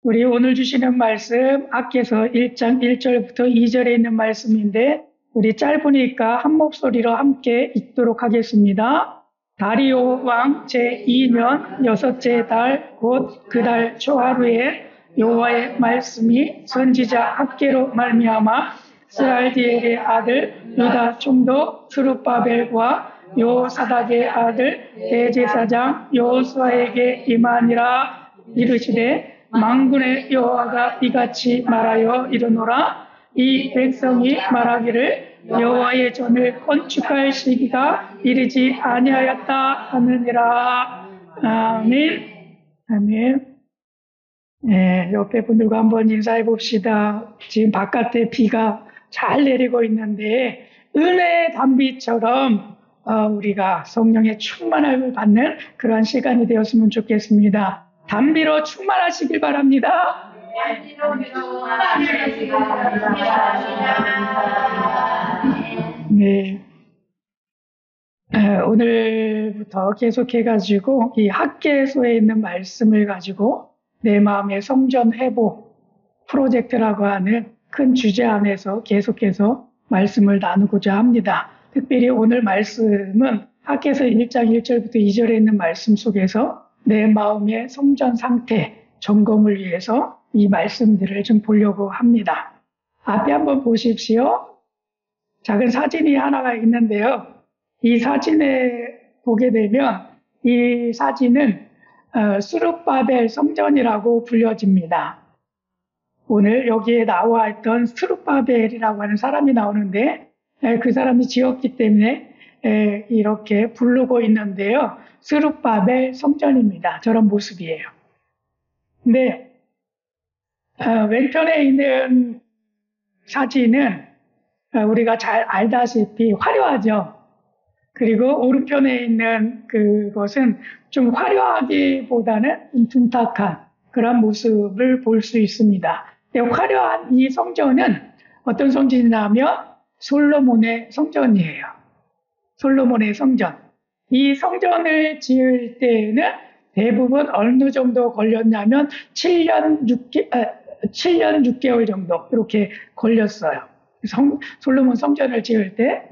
우리 오늘 주시는 말씀 학개서 1장 1절부터 2절에 있는 말씀인데 우리 짧으니까 한 목소리로 함께 읽도록 하겠습니다. 다리오 왕 제2년 여섯째 달 곧 그 달 초하루에 여호와의 말씀이 선지자 학개로 말미암아 스알디엘의 아들 유다 총독 스룹바벨과 요사닥의 아들 대제사장 여호수아에게 임하니라. 이르시되 만군의 여호와가 이같이 말하여 이르노라. 이 백성이 말하기를 여호와의 전을 건축할 시기가 이르지 아니하였다 하느니라. 아멘. 아멘. 네, 옆에 분들과 한번 인사해 봅시다. 지금 바깥에 비가 잘 내리고 있는데 은혜의 단비처럼 우리가 성령의 충만함을 받는 그러한 시간이 되었으면 좋겠습니다. 단비로 충만하시길 바랍니다. 네. 오늘부터 계속해가지고 이 학개서에 있는 말씀을 가지고 내 마음의 성전 회복 프로젝트라고 하는 큰 주제 안에서 계속해서 말씀을 나누고자 합니다. 특별히 오늘 말씀은 학개서 1장 1절부터 2절에 있는 말씀 속에서 내 마음의 성전 상태 점검을 위해서 이 말씀들을 좀 보려고 합니다. 앞에 한번 보십시오. 작은 사진이 하나가 있는데요. 이 사진에 보게 되면 이 사진은 스룹바벨 성전이라고 불려집니다. 오늘 여기에 나와 있던 스룹바벨이라고 하는 사람이 나오는데 그 사람이 지었기 때문에 이렇게 부르고 있는데요. 스룹바벨 성전입니다. 저런 모습이에요. 근데 왼편에 있는 사진은 우리가 잘 알다시피 화려하죠. 그리고 오른편에 있는 그것은 좀 화려하기보다는 좀 둔탁한 그런 모습을 볼 수 있습니다. 화려한 이 성전은 어떤 성전이냐면 솔로몬의 성전이에요. 솔로몬의 성전. 이 성전을 지을 때는 대부분 어느 정도 걸렸냐면 7년 6개월 정도 이렇게 걸렸어요. 솔로몬 성전을 지을 때.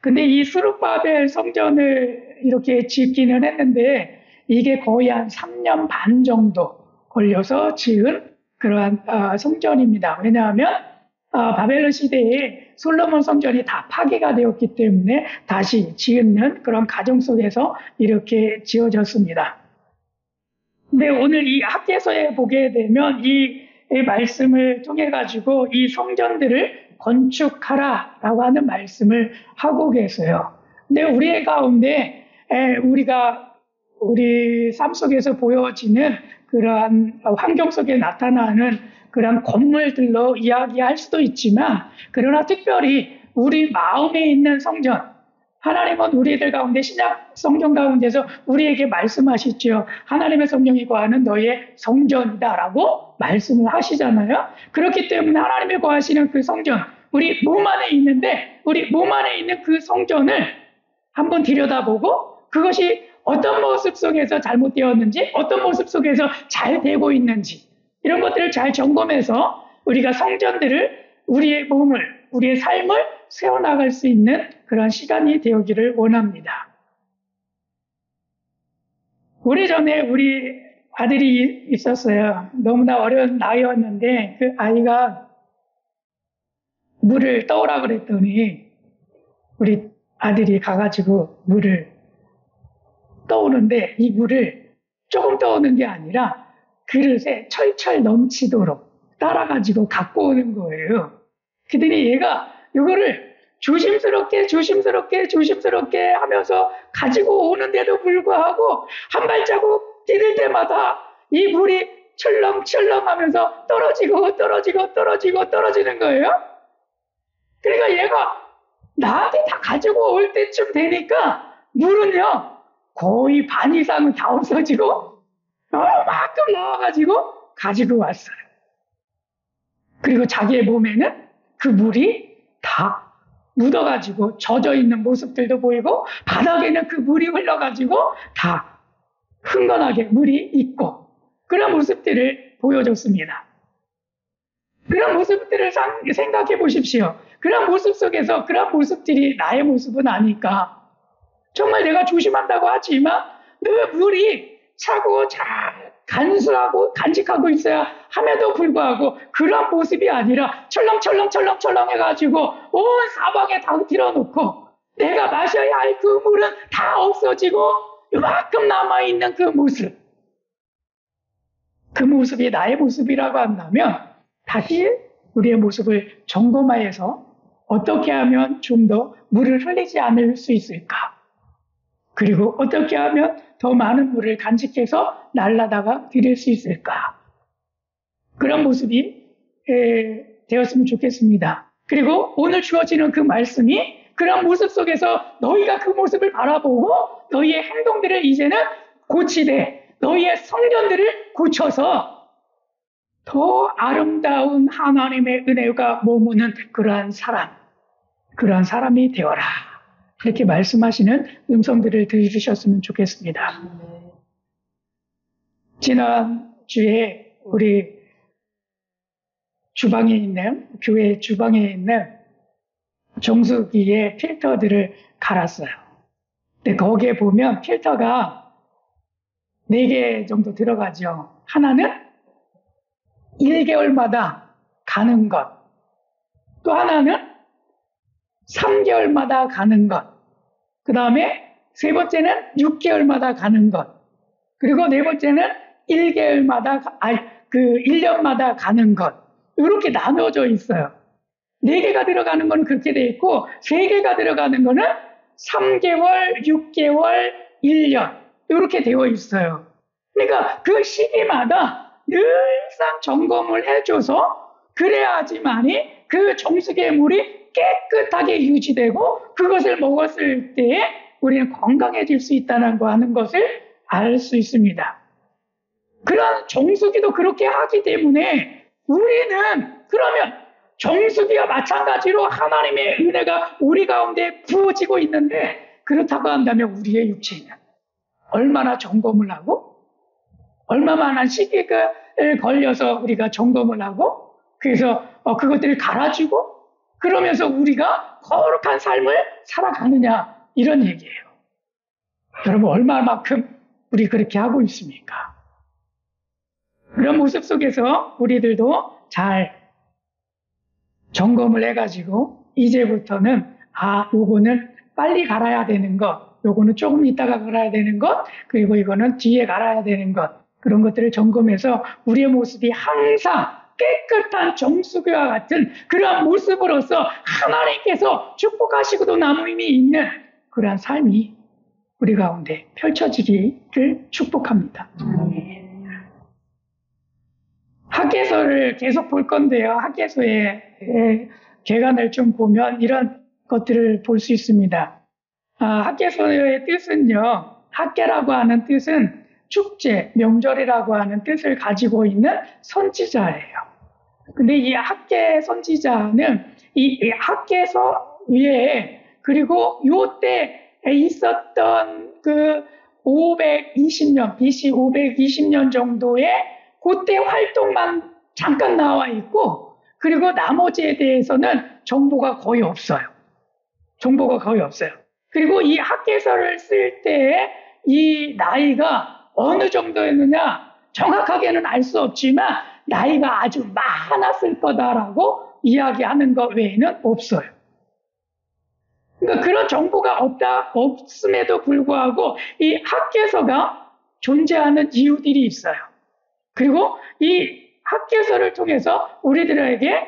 근데 이 스룹바벨 성전을 이렇게 짓기는 했는데 이게 거의 한 3년 반 정도 걸려서 지은 그러한 성전입니다. 왜냐하면 바벨론 시대에 솔로몬 성전이 다 파괴가 되었기 때문에 다시 짓는 그런 과정 속에서 이렇게 지어졌습니다. 근데 오늘 이 학개서에 보게 되면 이 말씀을 통해 가지고 이 성전들을 건축하라라고 하는 말씀을 하고 계세요. 근데 우리의 가운데 우리 삶 속에서 보여지는 그러한 환경 속에 나타나는 그런 건물들로 이야기할 수도 있지만 그러나 특별히 우리 마음에 있는 성전, 하나님은 우리들 가운데 신약 성경 가운데서 우리에게 말씀하시죠. 하나님의 성령이 거하는 너의 성전이다라고 말씀을 하시잖아요. 그렇기 때문에 하나님이 거하시는 그 성전, 우리 몸 안에 있는데 우리 몸 안에 있는 그 성전을 한번 들여다보고 그것이 어떤 모습 속에서 잘못되었는지 어떤 모습 속에서 잘 되고 있는지 이런 것들을 잘 점검해서 우리가 성전들을 우리의 몸을 우리의 삶을 세워나갈 수 있는 그런 시간이 되었기를 원합니다. 오래전에 우리 아들이 있었어요. 너무나 어려운 나이였는데 그 아이가 물을 떠오라 그랬더니 우리 아들이 가가지고 물을 떠오는데 이 물을 조금 떠오는 게 아니라 그릇에 철철 넘치도록 따라가지고 갖고 오는 거예요. 그랬더니 얘가 이거를 조심스럽게 하면서 가지고 오는데도 불구하고 한 발자국 디딜 때마다 이 물이 철렁철렁 하면서 떨어지는 거예요. 그러니까 얘가 나한테 다 가지고 올 때쯤 되니까 물은요 거의 반 이상은 다 없어지고 얼마큼 넣어가지고 가지고 왔어요. 그리고 자기의 몸에는 그 물이 다 묻어가지고 젖어 있는 모습들도 보이고 바닥에는 그 물이 흘러가지고 다 흥건하게 물이 있고 그런 모습들을 보여줬습니다. 그런 모습들을 생각해 보십시오. 그런 모습 속에서 그런 모습들이 나의 모습은 아닐까. 정말 내가 조심한다고 하지만 늘 물이 차고 잘 간수하고 간직하고 있어야 함에도 불구하고 그런 모습이 아니라 철렁철렁 해가지고 온 사방에 다 틀어놓고 내가 마셔야 할 그 물은 다 없어지고 요만큼 남아있는 그 모습. 그 모습이 나의 모습이라고 한다면 다시 우리의 모습을 점검하여서 어떻게 하면 좀 더 물을 흘리지 않을 수 있을까? 그리고 어떻게 하면 더 많은 물을 간직해서 날라다가 드릴 수 있을까? 그런 모습이 되었으면 좋겠습니다. 그리고 오늘 주어지는 그 말씀이 그런 모습 속에서 너희가 그 모습을 바라보고 너희의 행동들을 이제는 고치되 너희의 성견들을 고쳐서 더 아름다운 하나님의 은혜가 머무는 그러한 사람이 되어라. 이렇게 말씀하시는 음성들을 들으셨으면 좋겠습니다. 지난주에 우리 교회 주방에 있는 정수기에 필터들을 갈았어요. 근데 거기에 보면 필터가 4개 정도 들어가죠. 하나는 1개월마다 가는 것. 또 하나는 3개월마다 가는 것. 그 다음에 3번째는 6개월마다 가는 것. 그리고 4번째는 1년마다 가는 것. 이렇게 나눠져 있어요. 4개가 들어가는 건 그렇게 돼 있고 3개가 들어가는 거는 3개월, 6개월, 1년 이렇게 되어 있어요. 그러니까 그 시기마다 늘상 점검을 해줘서 그래야지만이 그 정수기의 물이 깨끗하게 유지되고 그것을 먹었을 때에 우리는 건강해질 수 있다는 거 하는 것을 알 수 있습니다. 그런 정수기도 그렇게 하기 때문에 우리는 그러면 정수기와 마찬가지로 하나님의 은혜가 우리 가운데 부어지고 있는데 그렇다고 한다면 우리의 육체는 얼마나 점검을 하고 얼마나 시기를 걸려서 우리가 점검을 하고 그래서 그것들을 갈아주고 그러면서 우리가 거룩한 삶을 살아가느냐 이런 얘기예요. 여러분 얼마만큼 우리 그렇게 하고 있습니까? 그런 모습 속에서 우리들도 잘 점검을 해가지고 이제부터는 요거는 빨리 갈아야 되는 것, 요거는 조금 있다가 갈아야 되는 것, 그리고 이거는 뒤에 갈아야 되는 것 그런 것들을 점검해서 우리의 모습이 항상 깨끗한 정수기와 같은 그러한 모습으로서 하나님께서 축복하시고도 남음이 있는 그러한 삶이 우리 가운데 펼쳐지기를 축복합니다. 학개서를 계속 볼 건데요. 학개서의 개관을 좀 보면 이런 것들을 볼 수 있습니다. 학개서의 뜻은요. 학개라고 하는 뜻은 축제, 명절이라고 하는 뜻을 가지고 있는 선지자예요. 근데 이 학개 선지자는 이 학개서 위에 그리고 요때 있었던 그 520년, BC 520년 정도의 그때 활동만 잠깐 나와 있고 그리고 나머지에 대해서는 정보가 거의 없어요. 그리고 이 학개서를 쓸 때에 이 나이가 어느 정도였느냐 정확하게는 알 수 없지만 나이가 아주 많았을 거다라고 이야기하는 것 외에는 없어요. 그러니까 그런 정보가 없음에도 불구하고 이 학개서가 존재하는 이유들이 있어요. 그리고 이 학개서를 통해서 우리들에게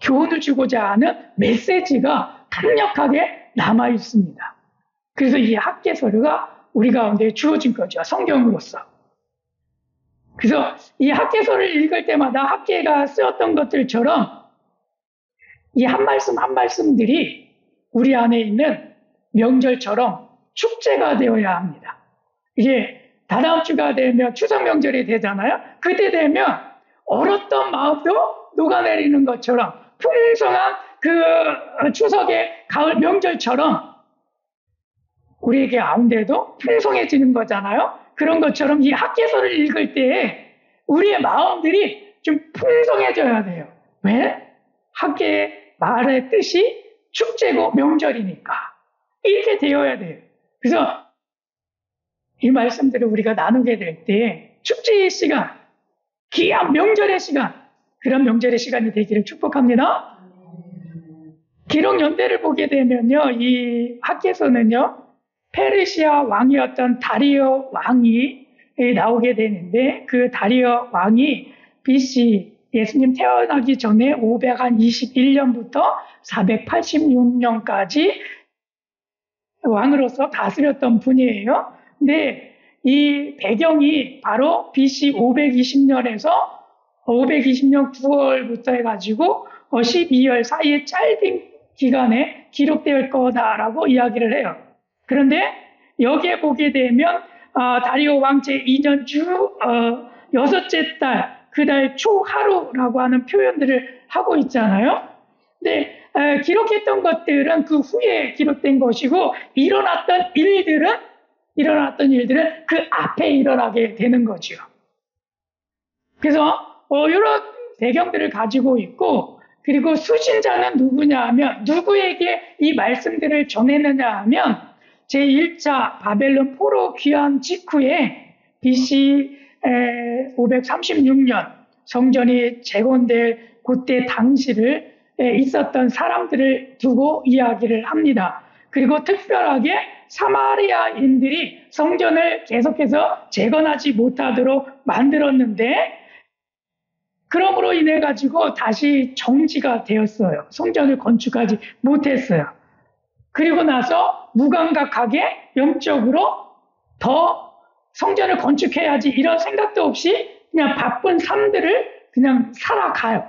교훈을 주고자 하는 메시지가 강력하게 남아 있습니다. 그래서 이 학개서가 우리 가운데 주어진 거죠. 성경으로서. 그래서 이 학개서를 읽을 때마다 학개가 쓰였던 것들처럼 이 한 말씀 한 말씀들이 우리 안에 있는 명절처럼 축제가 되어야 합니다. 이게 다다음 주가 되면 추석 명절이 되잖아요. 그때 되면 얼었던 마음도 녹아내리는 것처럼 풍성한 그 추석의 가을 명절처럼 우리에게 가운데도 풍성해지는 거잖아요. 그런 것처럼 이 학개서를 읽을 때 우리의 마음들이 좀 풍성해져야 돼요. 왜? 학개의 말의 뜻이 축제고 명절이니까. 이렇게 되어야 돼요. 그래서 이 말씀들을 우리가 나누게 될 때 축제의 시간, 귀한 명절의 시간, 그런 명절의 시간이 되기를 축복합니다. 기록 연대를 보게 되면요, 이 학개서는요, 페르시아 왕이었던 다리오 왕이 나오게 되는데, 그 다리오 왕이 BC, 예수님 태어나기 전에 521년부터 486년까지 왕으로서 다스렸던 분이에요. 근데 이 배경이 바로 BC 520년에서 520년 9월부터 해가지고 12월 사이에 짧은 기간에 기록될 거다라고 이야기를 해요. 그런데 여기에 보게 되면 다리오 왕 제2년 주 여섯째 달, 그 달 초하루라고 하는 표현들을 하고 있잖아요. 근데 기록했던 것들은 그 후에 기록된 것이고 일어났던 일들은 그 앞에 일어나게 되는 거죠. 그래서 이런 배경들을 가지고 있고, 그리고 수신자는 누구냐 하면, 누구에게 이 말씀들을 전했느냐 하면, 제1차 바벨론 포로 귀환 직후에 BC 536년 성전이 재건될 그때 당시를 있었던 사람들을 두고 이야기를 합니다. 그리고 특별하게 사마리아인들이 성전을 계속해서 재건하지 못하도록 만들었는데, 그러므로 인해 가지고 다시 정지가 되었어요. 성전을 건축하지 못했어요. 그리고 나서 무감각하게 영적으로 더 성전을 건축해야지 이런 생각도 없이 그냥 바쁜 삶들을 그냥 살아가요.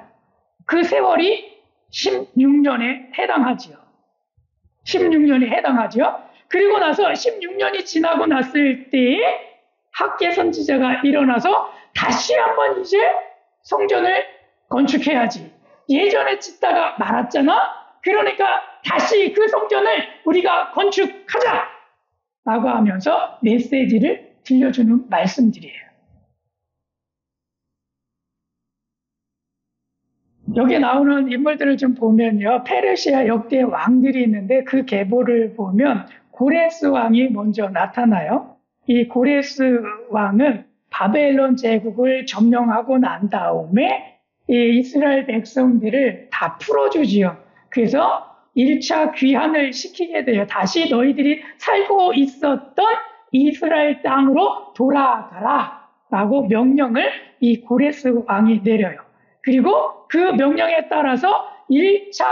그 세월이 16년에 해당하지요. 16년에 해당하죠. 그리고 나서 16년이 지나고 났을 때에 학개 선지자가 일어나서 다시 한번 이제 성전을 건축해야지. 예전에 짓다가 말았잖아. 그러니까 다시 그 성전을 우리가 건축하자! 라고 하면서 메시지를 들려주는 말씀들이에요. 여기 나오는 인물들을 좀 보면요. 페르시아 역대 왕들이 있는데 그 계보를 보면 고레스 왕이 먼저 나타나요. 이 고레스 왕은 바벨론 제국을 점령하고 난 다음에 이 이스라엘 백성들을 다 풀어주지요. 그래서 1차 귀환을 시키게 돼요. 다시 너희들이 살고 있었던 이스라엘 땅으로 돌아가라 라고 명령을 이 고레스 왕이 내려요. 그리고 그 명령에 따라서 1차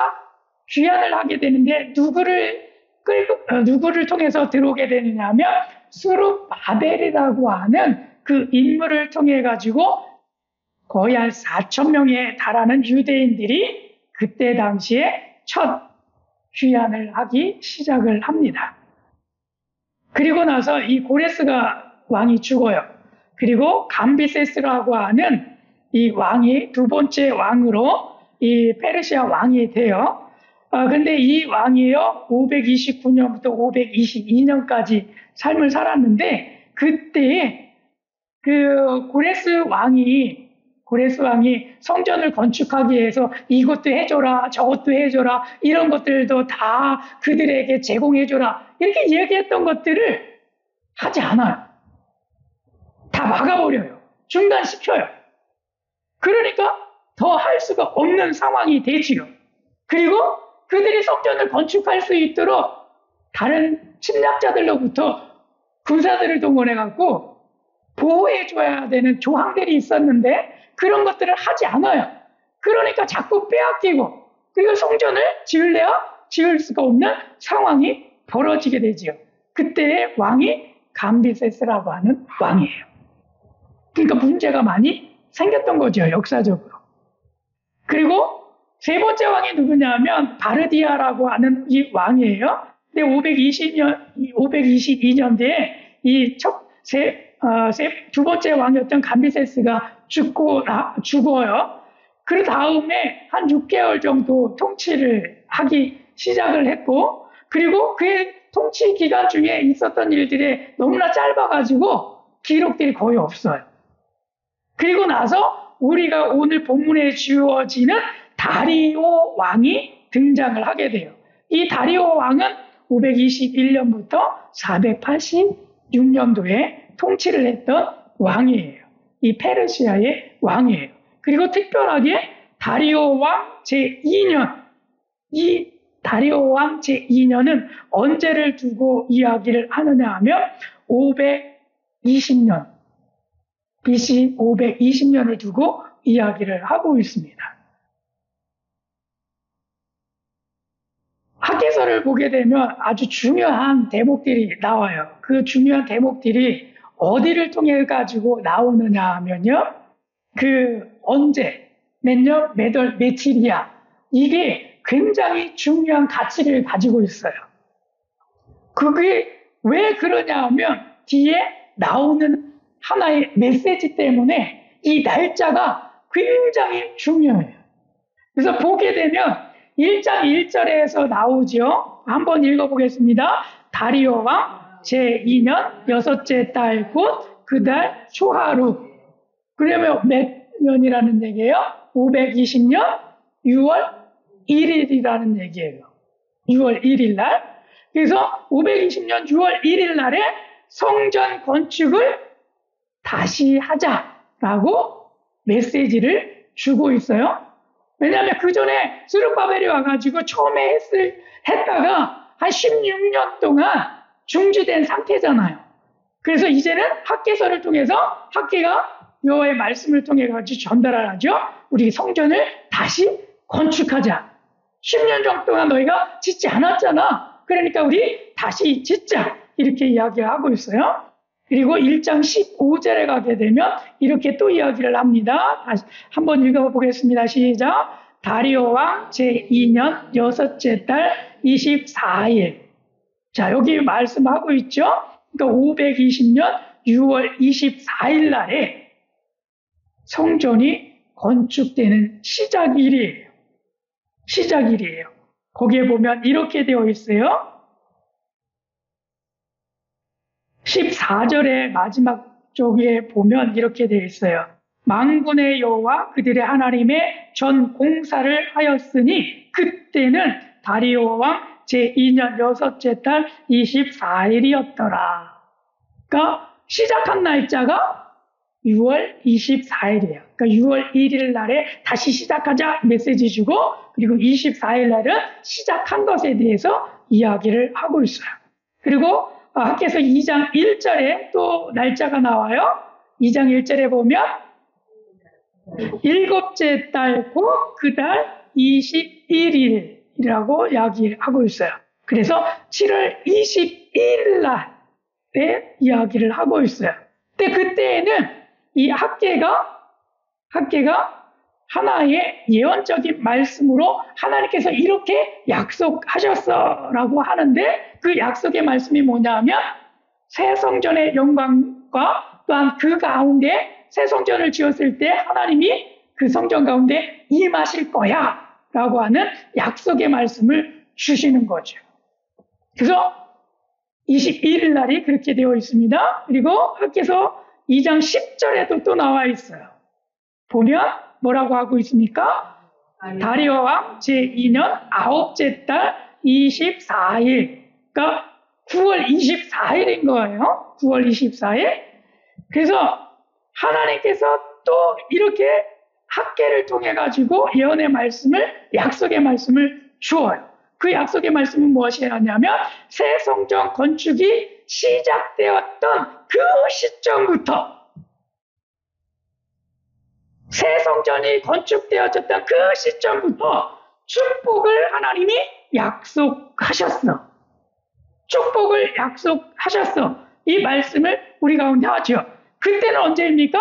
귀환을 하게 되는데 누구를 통해서 들어오게 되느냐 하면 수룹바벨이라고 하는 그 인물을 통해 가지고 거의 한 4,000명에 달하는 유대인들이 그때 당시에 첫 귀환을 하기 시작을 합니다. 그리고 나서 이 고레스가 왕이 죽어요. 그리고 감비세스라고 하는 이 왕이 두 번째 왕으로 이 페르시아 왕이 돼요. 근데 이 왕이요 529년부터 522년까지 삶을 살았는데, 그때 그 고레스 왕이 성전을 건축하기 위해서 이것도 해줘라, 저것도 해줘라, 이런 것들도 다 그들에게 제공해줘라, 이렇게 얘기했던 것들을 하지 않아요. 다 막아버려요. 중단시켜요. 그러니까 더 할 수가 없는 상황이 되지요. 그리고 그들이 성전을 건축할 수 있도록 다른 침략자들로부터 군사들을 동원해갖고 보호해줘야 되는 조항들이 있었는데 그런 것들을 하지 않아요. 그러니까 자꾸 빼앗기고, 그리고 성전을 지을 수가 없는 상황이 벌어지게 되지요. 그때의 왕이 감비세스라고 하는 왕이에요. 그러니까 문제가 많이 생겼던 거죠, 역사적으로. 그리고 세 번째 왕이 누구냐면 바르디아라고 하는 이 왕이에요. 근데 522년대에 이 두 번째 왕이었던 감비세스가 죽어요. 그 다음에 한 6개월 정도 통치를 하기 시작을 했고, 그리고 그의 통치 기간 중에 있었던 일들이 너무나 짧아가지고 기록들이 거의 없어요. 그리고 나서 우리가 오늘 본문에 주어지는 다리오 왕이 등장을 하게 돼요. 이 다리오 왕은 521년부터 486년도에 통치를 했던 왕이에요. 이 페르시아의 왕이에요. 그리고 특별하게 다리오 왕 제2년, 이 다리오 왕 제2년은 언제를 두고 이야기를 하느냐 하면 520년, BC 520년을 두고 이야기를 하고 있습니다. 학계서를 보게 되면 아주 중요한 대목들이 나와요. 그 중요한 대목들이 어디를 통해 가지고 나오느냐 하면요. 그 언제, 몇 년, 몇 월, 며칠이야. 이게 굉장히 중요한 가치를 가지고 있어요. 그게 왜 그러냐 하면 뒤에 나오는 하나의 메시지 때문에 이 날짜가 굉장히 중요해요. 그래서 보게 되면 1장 1절에서 나오죠. 한번 읽어보겠습니다. 다리오 왕 제2년 여섯째 달 곧 그 달 초하루. 그러면 몇 년이라는 얘기예요? 520년 6월 1일이라는 얘기예요. 6월 1일 날. 그래서 520년 6월 1일 날에 성전 건축을 다시 하자라고 메시지를 주고 있어요. 왜냐하면 그 전에 스룹바벨이 와가지고 처음에 했다가 한 16년 동안 중지된 상태잖아요. 그래서 이제는 학계서를 통해서 학계가 여호와의 말씀을 통해 가지고 전달을 하죠. 우리 성전을 다시 건축하자. 10년 정도 동안 너희가 짓지 않았잖아. 그러니까 우리 다시 짓자. 이렇게 이야기를 하고 있어요. 그리고 1장 15절에 가게 되면 이렇게 또 이야기를 합니다. 다시 한번 읽어보겠습니다. 시작. 다리오 왕 제2년 여섯째 달 24일. 자, 여기 말씀하고 있죠. 그러니까 520년 6월 24일 날에 성전이 건축되는 시작일이에요. 시작일이에요. 거기에 보면 이렇게 되어 있어요. 14절의 마지막 쪽에 보면 이렇게 되어 있어요. 만군의 여호와 그들의 하나님의 전 공사를 하였으니 그때는 다리오 왕 제2년 여섯째 달 24일이었더라. 그러니까 시작한 날짜가 6월 24일이에요. 그러니까 6월 1일 날에 다시 시작하자 메시지 주고 그리고 24일 날은 시작한 것에 대해서 이야기를 하고 있어요. 그리고 학계서 2장 1절에 또 날짜가 나와요. 2장 1절에 보면 일곱째 달 곧 그 달 21일이라고 이야기하고 있어요. 그래서 7월 21일 날에 이야기를 하고 있어요. 근데 그때에는 이 학계가 하나의 예언적인 말씀으로 하나님께서 이렇게 약속하셨어라고 하는데 그 약속의 말씀이 뭐냐면 새 성전의 영광과 또한 그 가운데 새 성전을 지었을 때 하나님이 그 성전 가운데 임하실 거야 라고 하는 약속의 말씀을 주시는 거죠. 그래서 21일 날이 그렇게 되어 있습니다. 그리고 학계서 2장 10절에도 또 나와 있어요. 보면 뭐라고 하고 있습니까? 다리오 왕 제2년 9째 달 24일. 그러니까 9월 24일인 거예요. 9월 24일. 그래서 하나님께서 또 이렇게 학계를 통해 가지고 예언의 말씀을, 약속의 말씀을 주어요. 그 약속의 말씀은 무엇이냐면 새 성전 건축이 시작되었던 그 시점부터 새 성전이 건축되어졌던 그 시점부터 축복을 하나님이 약속하셨어. 축복을 약속하셨어. 이 말씀을 우리 가운데 하죠. 그때는 언제입니까?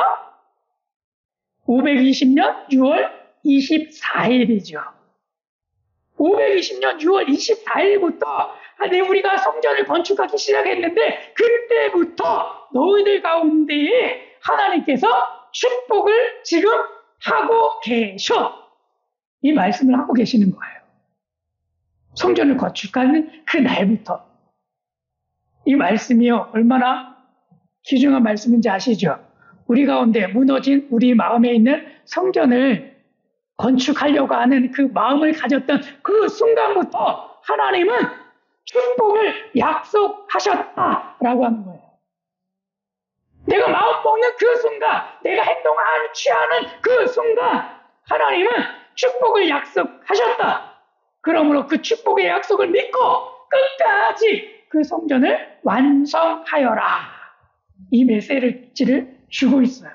520년 6월 24일이죠. 520년 6월 24일부터 우리가 성전을 건축하기 시작했는데 그때부터 너희들 가운데에 하나님께서 축복을 지금 하고 계셔. 이 말씀을 하고 계시는 거예요. 성전을 건축하는 그 날부터 이 말씀이요 얼마나 귀중한 말씀인지 아시죠? 우리 가운데 무너진 우리 마음에 있는 성전을 건축하려고 하는 그 마음을 가졌던 그 순간부터 하나님은 축복을 약속하셨다라고 하는 거예요. 내가 마음 먹는 그 순간, 내가 행동하는 취하는 그 순간 하나님은 축복을 약속하셨다. 그러므로 그 축복의 약속을 믿고 끝까지 그 성전을 완성하여라. 이 메시지를 주고 있어요.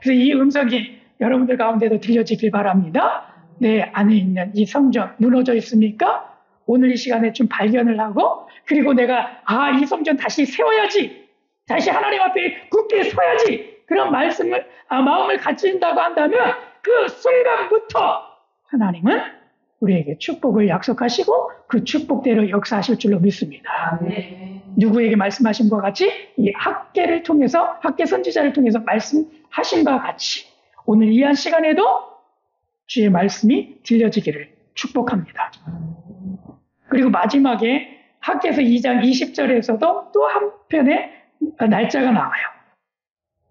그래서 이 음성이 여러분들 가운데도 들려지길 바랍니다. 내 안에 있는 이 성전 무너져 있습니까? 오늘 이 시간에 좀 발견을 하고 그리고 내가 이 성전 다시 세워야지. 다시 하나님 앞에 굳게 서야지. 그런 마음을 가진다고 한다면 그 순간부터 하나님은 우리에게 축복을 약속하시고 그 축복대로 역사하실 줄로 믿습니다. 네. 누구에게 말씀하신 것 같이 이 학계 선지자를 통해서 말씀하신 것 같이 오늘 이 한 시간에도 주의 말씀이 들려지기를 축복합니다. 그리고 마지막에 학계서 2장 20절에서도 또 한편의 날짜가 나와요.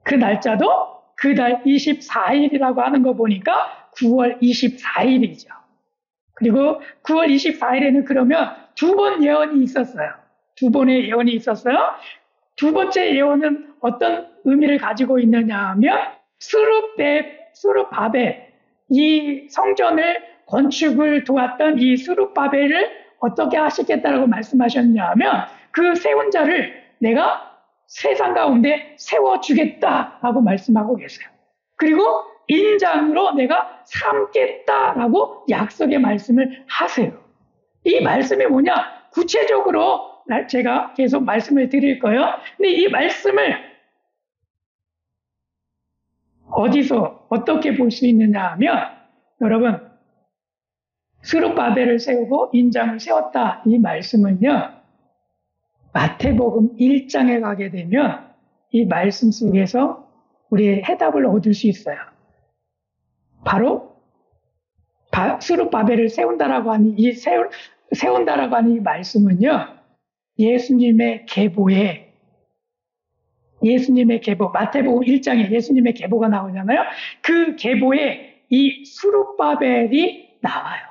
그 날짜도 그 달 24일이라고 하는 거 보니까 9월 24일이죠. 그리고 9월 24일에는 그러면 두 번 예언이 있었어요. 두 번의 예언이 있었어요. 두 번째 예언은 어떤 의미를 가지고 있느냐 하면 스룹바벨, 이 성전을 건축을 도왔던 이 스룹바벨을 어떻게 하시겠다라고 말씀하셨냐 하면 그 세운 자를 내가 세상 가운데 세워주겠다라고 말씀하고 계세요. 그리고 인장으로 내가 삼겠다라고 약속의 말씀을 하세요. 이 말씀이 뭐냐? 구체적으로 제가 계속 말씀을 드릴 거예요. 근데 이 말씀을 어디서 어떻게 볼 수 있느냐 하면 여러분 스룹바벨을 세우고 인장을 세웠다 이 말씀은요. 마태복음 1장에 가게 되면 이 말씀 속에서 우리의 해답을 얻을 수 있어요. 바로 스룹바벨을 세운다라고 하는 세운다라고 하는 이 말씀은요. 예수님의 계보 마태복음 1장에 예수님의 계보가 나오잖아요. 그 계보에 이 스룹바벨이 나와요.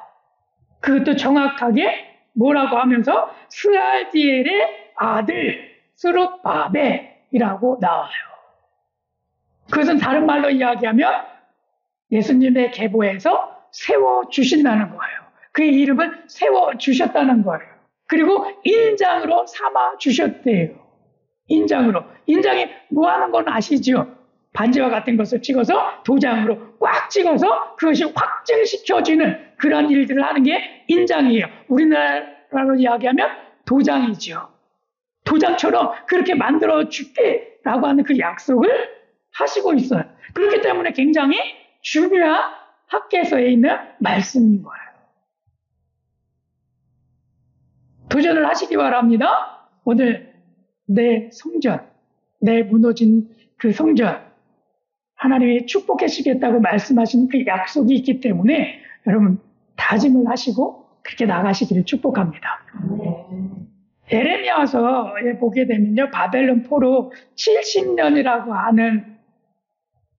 그것도 정확하게 뭐라고 하면서 스알디엘의 아들 스룹바벨이라고 나와요. 그것은 다른 말로 이야기하면 예수님의 계보에서 세워주신다는 거예요. 그의 이름은 세워주셨다는 거예요. 그리고 인장으로 삼아주셨대요. 인장이 뭐 하는 건 아시죠? 반지와 같은 것을 찍어서 도장으로 꽉 찍어서 그것이 확증시켜지는 그런 일들을 하는 게 인장이에요. 우리나라로 이야기하면 도장이죠. 도장처럼 그렇게 만들어줄게라고 하는 그 약속을 하시고 있어요. 그렇기 때문에 굉장히 중요한 학계서에 있는 말씀인 거예요. 도전을 하시기 바랍니다. 오늘 내 성전, 내 무너진 그 성전, 하나님이 축복해 주시겠다고 말씀하신 그 약속이 있기 때문에 여러분 다짐을 하시고 그렇게 나가시기를 축복합니다. 에레미야서에 보게 되면요. 바벨론 포로 70년이라고 하는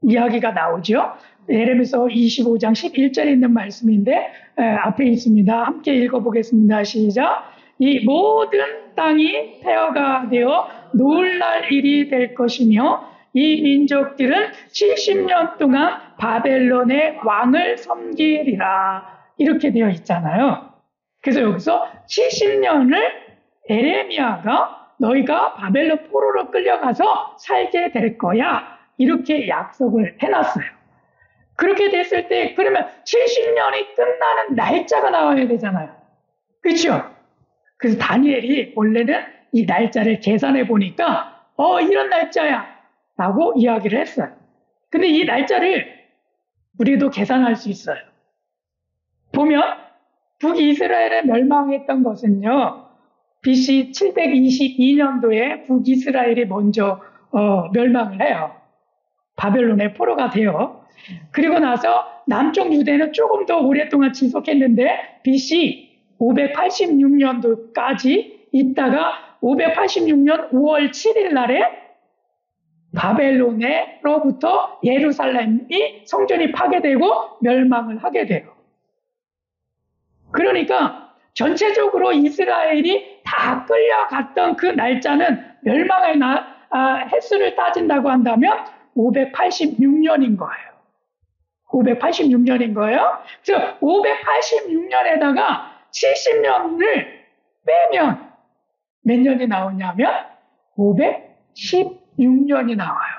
이야기가 나오죠. 에레미야서 25장 11절에 있는 말씀인데 앞에 있습니다. 함께 읽어보겠습니다. 시작. 이 모든 땅이 폐허가 되어 놀랄 일이 될 것이며 이 민족들은 70년 동안 바벨론의 왕을 섬기리라. 이렇게 되어 있잖아요. 그래서 여기서 70년을 에레미야가 너희가 바벨론 포로로 끌려가서 살게 될 거야. 이렇게 약속을 해놨어요. 그렇게 됐을 때 그러면 70년이 끝나는 날짜가 나와야 되잖아요. 그렇죠? 그래서 다니엘이 원래는 이 날짜를 계산해 보니까 이런 날짜야 라고 이야기를 했어요. 근데 이 날짜를 우리도 계산할 수 있어요. 보면 북이스라엘에 멸망했던 것은요. BC 722년도에 북이스라엘이 먼저 멸망을 해요. 바벨론의 포로가 돼요. 그리고 나서 남쪽 유대는 조금 더 오랫동안 지속했는데 BC 586년도까지 있다가 586년 5월 7일 날에 바벨론으로부터 예루살렘이 성전이 파괴되고 멸망을 하게 돼요. 그러니까 전체적으로 이스라엘이 다 끌려갔던 그 날짜는 멸망의 횟수를 따진다고 한다면 586년인 거예요. 586년인 거예요. 즉 586년에다가 70년을 빼면 몇 년이 나오냐면 516년이 나와요.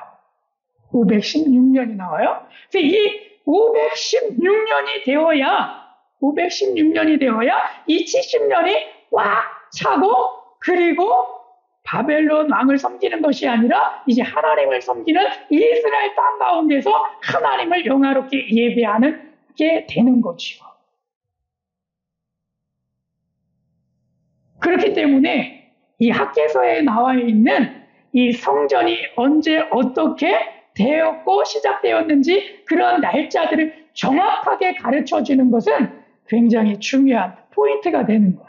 516년이 나와요. 그래서 이 516년이 되어야 이 70년이 꽉 차고 그리고 바벨론 왕을 섬기는 것이 아니라 이제 하나님을 섬기는 이스라엘 땅 가운데서 하나님을 영화롭게 예배하는 게 되는 거지요. 그렇기 때문에 이 학개서에 나와 있는 이 성전이 언제 어떻게 되었고 시작되었는지 그런 날짜들을 정확하게 가르쳐 주는 것은 굉장히 중요한 포인트가 되는 거예요.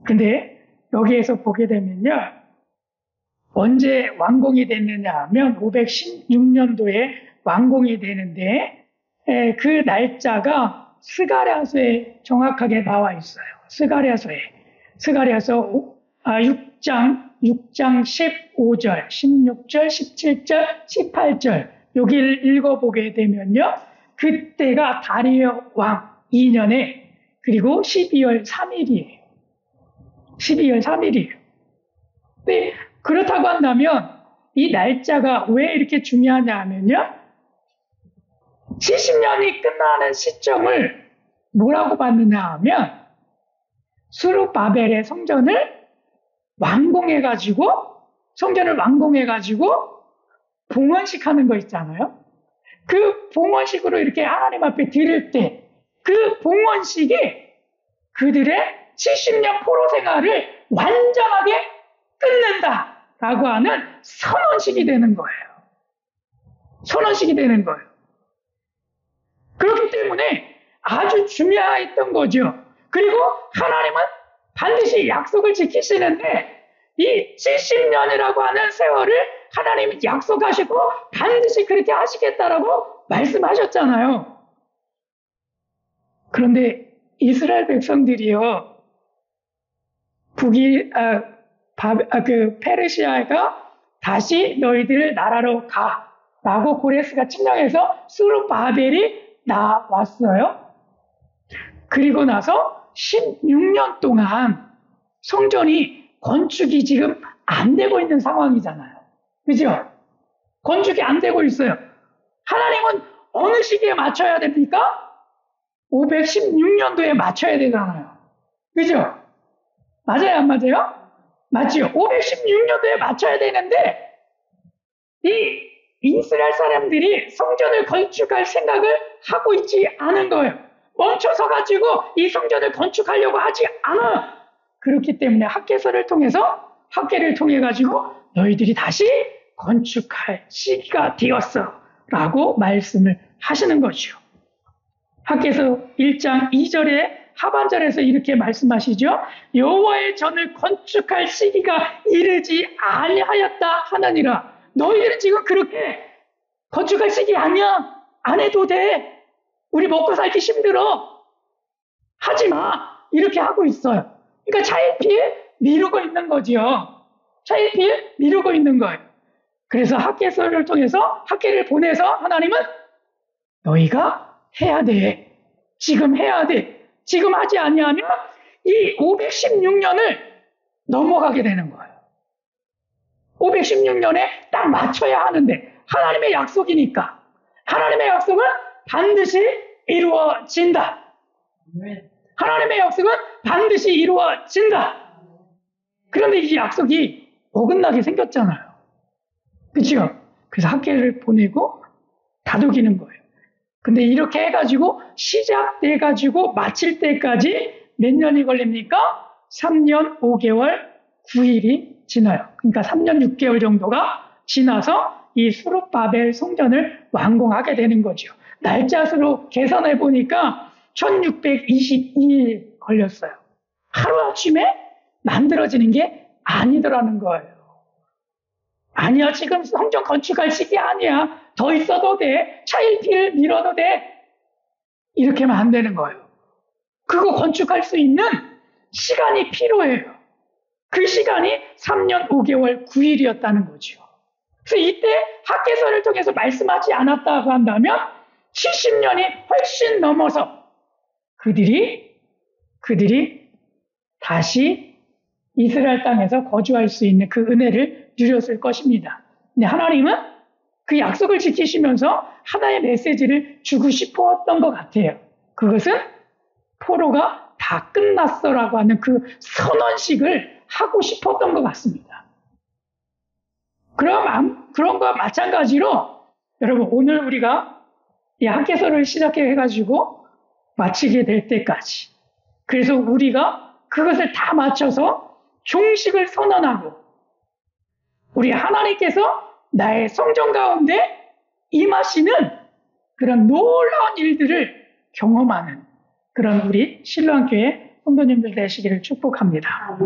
근데 여기에서 보게 되면요. 언제 완공이 됐느냐 하면 516년도에 완공이 되는데 그 날짜가 스가랴서에 정확하게 나와 있어요. 스가랴서 6장 15절, 16절, 17절, 18절 여기를 읽어보게 되면요. 그때가 다리오 왕 2년에 그리고 12월 3일이에요. 12월 3일이에요. 근데 그렇다고 한다면 이 날짜가 왜 이렇게 중요하냐 하면요. 70년이 끝나는 시점을 뭐라고 봤느냐 하면 스룹바벨의 성전을 완공해가지고 봉헌식 하는 거 있잖아요. 그 봉헌식으로 이렇게 하나님 앞에 드릴 때 그 봉헌식이 그들의 70년 포로 생활을 완전하게 끝낸다라고 하는 선언식이 되는 거예요. 선언식이 되는 거예요. 그렇기 때문에 아주 중요했던 거죠. 그리고 하나님은 반드시 약속을 지키시는데 이 70년이라고 하는 세월을 하나님이 약속하시고 반드시 그렇게 하시겠다라고 말씀하셨잖아요. 그런데 이스라엘 백성들이요, 페르시아가 다시 너희들 나라로 가라고 고레스가 칙령해서 스룹바벨이 나왔어요. 그리고 나서 16년 동안 성전이 건축이 지금 안 되고 있는 상황이잖아요. 그죠? 건축이 안 되고 있어요. 하나님은 어느 시기에 맞춰야 됩니까? 516년도에 맞춰야 되잖아요. 그죠? 맞아요, 안 맞아요? 맞죠? 516년도에 맞춰야 되는데 이 이스라엘 사람들이 성전을 건축할 생각을 하고 있지 않은 거예요. 멈춰서 가지고 이 성전을 건축하려고 하지 않아. 그렇기 때문에 학개를 통해 가지고 너희들이 다시 건축할 시기가 되었어 라고 말씀을 하시는 거죠. 학개서 1장 2절에 하반절에서 이렇게 말씀하시죠. 여호와의 전을 건축할 시기가 이르지 아니하였다 하나니라. 너희들은 지금 그렇게 건축할 시기 아니야. 안 해도 돼. 우리 먹고 살기 힘들어. 하지 마. 이렇게 하고 있어요. 그러니까 차일피일 미루고 있는 거지요. 차일피일 미루고 있는 거예요. 그래서 학개서를 통해서 학개를 보내서 하나님은 너희가 해야 돼. 지금 해야 돼. 지금 하지 아니하면 이 516년을 넘어가게 되는 거예요. 516년에 딱 맞춰야 하는데 하나님의 약속이니까 하나님의 약속은 반드시 이루어진다. 하나님의 약속은 반드시 이루어진다. 그런데 이 약속이 어긋나게 생겼잖아요. 그렇죠? 그래서 학개를 보내고 다독이는 거예요. 근데 이렇게 해가지고 시작돼가지고 마칠 때까지 몇 년이 걸립니까? 3년 5개월 9일이 지나요. 그러니까 3년 6개월 정도가 지나서 이 스룹바벨 성전을 완공하게 되는 거죠. 날짜수로 계산해 보니까 1622일 걸렸어요. 하루아침에 만들어지는 게 아니더라는 거예요. 아니야, 지금 성전 건축할 시기 아니야. 더 있어도 돼. 차일피일 미뤄도 돼. 이렇게 하면 안 되는 거예요. 그거 건축할 수 있는 시간이 필요해요. 그 시간이 3년 5개월 9일이었다는 거죠. 그래서 이때 학개서를 통해서 말씀하지 않았다고 한다면 70년이 훨씬 넘어서 그들이 다시 이스라엘 땅에서 거주할 수 있는 그 은혜를 누렸을 것입니다. 근데 하나님은 그 약속을 지키시면서 하나의 메시지를 주고 싶었던 것 같아요. 그것은 포로가 다 끝났어라고 하는 그 선언식을 하고 싶었던 것 같습니다. 그런 것과 마찬가지로 여러분, 오늘 우리가 이 학개서를 시작해가지고 마치게 될 때까지, 그래서 우리가 그것을 다 마쳐서 종식을 선언하고 우리 하나님께서 나의 성전 가운데 임하시는 그런 놀라운 일들을 경험하는 그런 우리 신랑교회 성도님들 되시기를 축복합니다.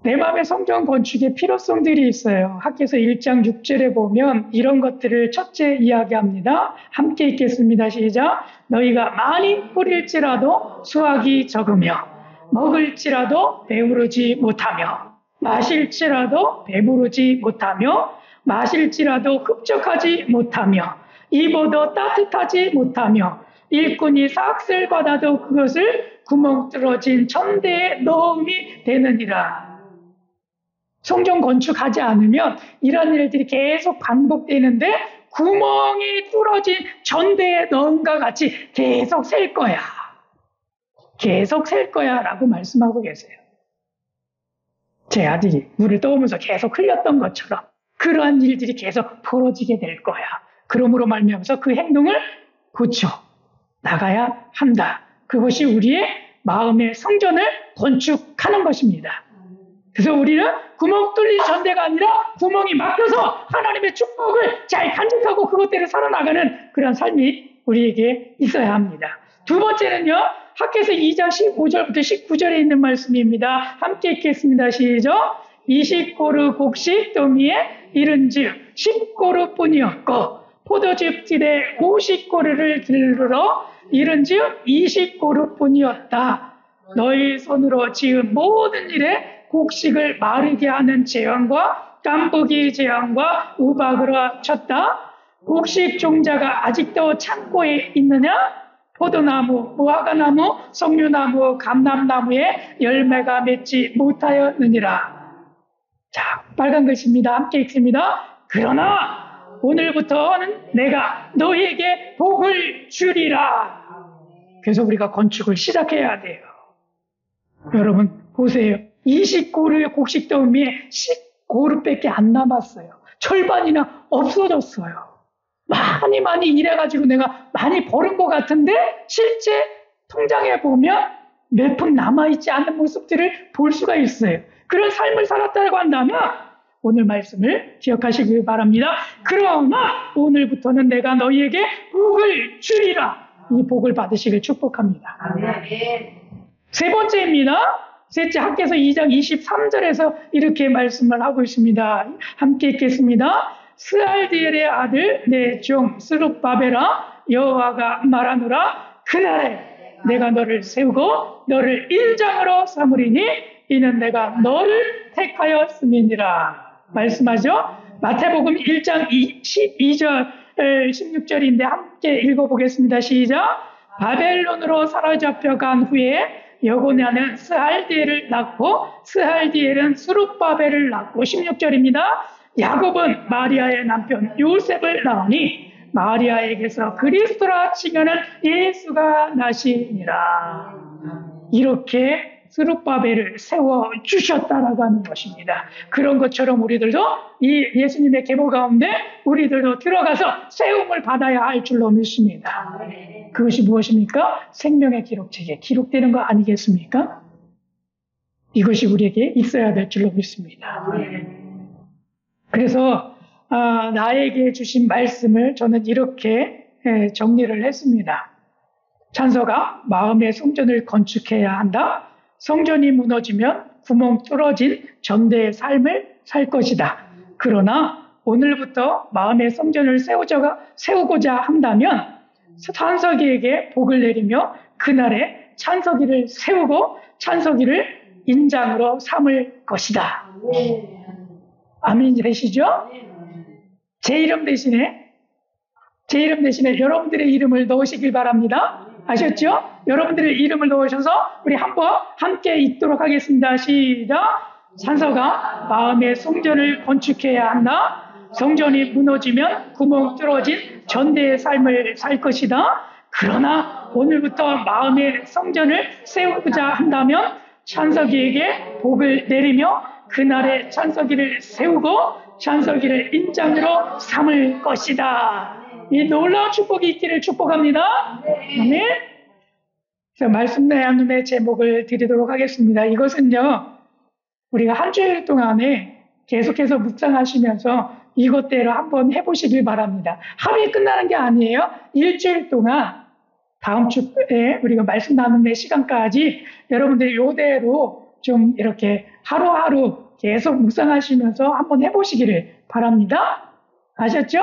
내 마음의 성전 건축의 필요성들이 있어요. 학개서 1장 6절에 보면 이런 것들을 첫째 이야기합니다. 함께 읽겠습니다. 시작. 너희가 많이 뿌릴지라도 수확이 적으며 먹을지라도 배부르지 못하며 마실지라도 배부르지 못하며 마실지라도 흡족하지 못하며 입어도 따뜻하지 못하며 일꾼이 삭슬 받아도 그것을 구멍 뚫어진 천대에 넣음이 되느니라. 성전 건축하지 않으면 이런 일들이 계속 반복되는데 구멍이 뚫어진 전대에 넣음과 같이 계속 셀 거야. 계속 셀 거야 라고 말씀하고 계세요. 제 아들이 물을 떠오면서 계속 흘렸던 것처럼 그러한 일들이 계속 벌어지게 될 거야. 그러므로 말미암아서 그 행동을 고쳐 나가야 한다. 그것이 우리의 마음의 성전을 건축하는 것입니다. 그래서 우리는 구멍 뚫린 전대가 아니라 구멍이 막혀서 하나님의 축복을 잘 간직하고 그것대로 살아나가는 그런 삶이 우리에게 있어야 합니다. 두 번째는요, 학개서 2장 15절부터 19절에 있는 말씀입니다. 함께 읽겠습니다. 시작. 20고루 곡식 더미에 이른즉 10고루뿐이었고 포도즙질에 50고루를 기르러 이른즉 20고루뿐이었다. 너희 손으로 지은 모든 일에 곡식을 마르게 하는 재앙과 깐부기 재앙과 우박으로 쳤다. 곡식 종자가 아직도 창고에 있느냐? 포도나무, 무화과나무, 석류나무, 감람나무에 열매가 맺지 못하였느니라. 자, 빨간 글씨입니다. 함께 읽습니다. 그러나 오늘부터는 내가 너희에게 복을 주리라. 그래서 우리가 건축을 시작해야 돼요. 여러분 보세요. 20고루의 곡식 더미에 10고루밖에 안 남았어요. 절반이나 없어졌어요. 많이 일해가지고 내가 많이 벌은 것 같은데 실제 통장에 보면 몇 푼 남아있지 않은 모습들을 볼 수가 있어요. 그런 삶을 살았다고 한다면 오늘 말씀을 기억하시길 바랍니다. 그러나 오늘부터는 내가 너희에게 복을 주리라. 이 복을 받으시길 축복합니다. 세 번째입니다. 셋째, 학개서 2장 23절에서 이렇게 말씀을 하고 있습니다. 함께 읽겠습니다. 스알디엘의 아들 내 종 스룹바벨아, 여호와가 말하노라. 그날에 내가 너를 세우고 너를 인장으로 삼으리니 이는 내가 너를 택하였음이니라. 말씀하죠. 마태복음 1장 12절 16절인데 함께 읽어보겠습니다. 시작. 바벨론으로 사로잡혀간 후에 여고냐는 스알디엘을 낳고 스알디엘은 스룹바벨을 낳고 16절입니다. 야곱은 마리아의 남편 요셉을 낳으니 마리아에게서 그리스도라 칭하는 예수가 나시니라. 이렇게 스룹바벨을 세워주셨다라고 하는 것입니다. 그런 것처럼 우리들도 이 예수님의 계보 가운데 우리들도 들어가서 세움을 받아야 할 줄로 믿습니다. 그것이 무엇입니까? 생명의 기록책에 기록되는 거 아니겠습니까? 이것이 우리에게 있어야 될 줄로 믿습니다. 그래서 나에게 주신 말씀을 저는 이렇게 정리를 했습니다. 찬서가 마음의 성전을 건축해야 한다. 성전이 무너지면 구멍 뚫어진 전대의 삶을 살 것이다. 그러나 오늘부터 마음의 성전을 세우고자 한다면 찬석이에게 복을 내리며 그날에 찬석이를 세우고 찬석이를 인장으로 삼을 것이다. 아멘 되시죠? 제 이름 대신에 여러분들의 이름을 넣으시길 바랍니다. 아셨죠? 여러분들의 이름을 넣으셔서 우리 한번 함께 읽도록 하겠습니다. 시작! 찬서가 마음의 성전을 건축해야 한다. 성전이 무너지면 구멍 뚫어진 전대의 삶을 살 것이다. 그러나 오늘부터 마음의 성전을 세우고자 한다면 찬석이에게 복을 내리며 그날에 찬석이를 세우고 찬석이를 인장으로 삼을 것이다. 이 놀라운 축복이 있기를 축복합니다. 아멘. 그래서 말씀 나눔의 제목을 드리도록 하겠습니다. 이것은요, 우리가 한 주일 동안에 계속해서 묵상하시면서 이것대로 한번 해보시길 바랍니다. 하루에 끝나는 게 아니에요. 일주일 동안 다음 주에 우리가 말씀 나눔의 시간까지 여러분들이 이대로 좀 이렇게 하루하루 계속 묵상하시면서 한번 해보시기를 바랍니다. 아셨죠?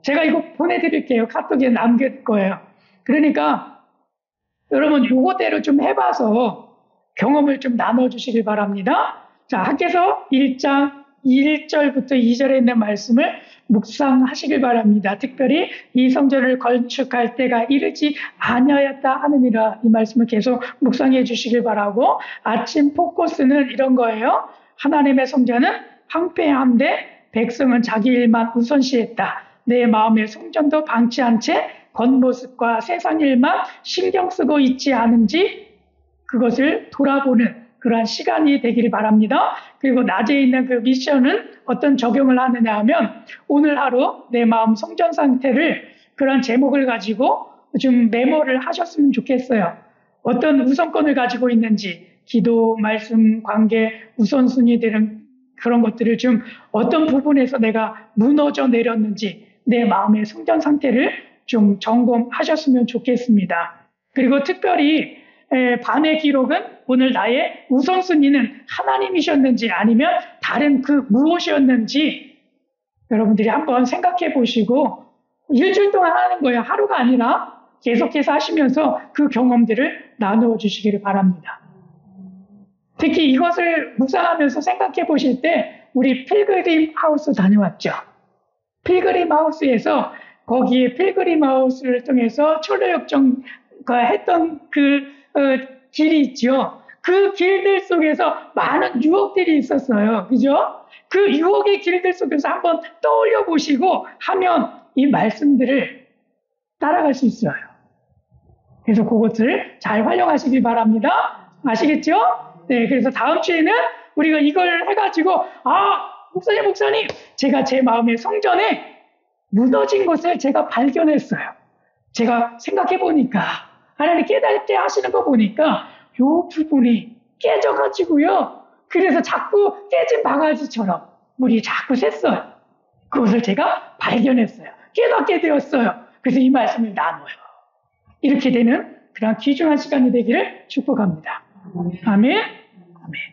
제가 이거 보내드릴게요. 카톡에 남길 거예요. 그러니까 여러분 이거대로 좀 해봐서 경험을 좀 나눠주시길 바랍니다. 자, 학께서 1장 1절부터 2절에 있는 말씀을 묵상하시길 바랍니다. 특별히 이 성전을 건축할 때가 이르지 아니하였다 하느니라, 이 말씀을 계속 묵상해 주시길 바라고, 아침 포커스는 이런 거예요. 하나님의 성전은 황폐한데 백성은 자기 일만 우선시했다. 내 마음의 성전도 방치한 채 겉모습과 세상 일만 신경 쓰고 있지 않은지 그것을 돌아보는 그러한 시간이 되기를 바랍니다. 그리고 낮에 있는 그 미션은 어떤 적용을 하느냐 하면, 오늘 하루 내 마음 성전 상태를 그런 제목을 가지고 좀 메모를 하셨으면 좋겠어요. 어떤 우선권을 가지고 있는지, 기도, 말씀, 관계, 우선순위 되는 그런 것들을 좀 어떤 부분에서 내가 무너져 내렸는지 내 마음의 성전 상태를 좀 점검하셨으면 좋겠습니다. 그리고 특별히 밤의 기록은 오늘 나의 우선순위는 하나님이셨는지 아니면 다른 그 무엇이었는지 여러분들이 한번 생각해 보시고 일주일 동안 하는 거예요. 하루가 아니라 계속해서 하시면서 그 경험들을 나누어 주시기를 바랍니다. 특히 이것을 묵상하면서 생각해 보실 때 우리 필그림 하우스 다녀왔죠. 필그림 하우스에서 거기에 필그림 하우스를 통해서 철로역정가 했던 그 길이 있죠. 그 길들 속에서 많은 유혹들이 있었어요. 그죠? 그 유혹의 길들 속에서 한번 떠올려 보시고 하면 이 말씀들을 따라갈 수 있어요. 그래서 그것을 잘 활용하시기 바랍니다. 아시겠죠? 네, 그래서 다음 주에는 우리가 이걸 해가지고, 목사님, 제가 제 마음의 성전에 무너진 것을 제가 발견했어요. 제가 생각해 보니까, 하나님 깨닫게 하시는 거 보니까, 요 부분이 깨져가지고요. 그래서 자꾸 깨진 바가지처럼 물이 자꾸 샜어요. 그것을 제가 발견했어요. 깨닫게 되었어요. 그래서 이 말씀을 나눠요. 이렇게 되는 그런 귀중한 시간이 되기를 축복합니다. 아멘. 아멘.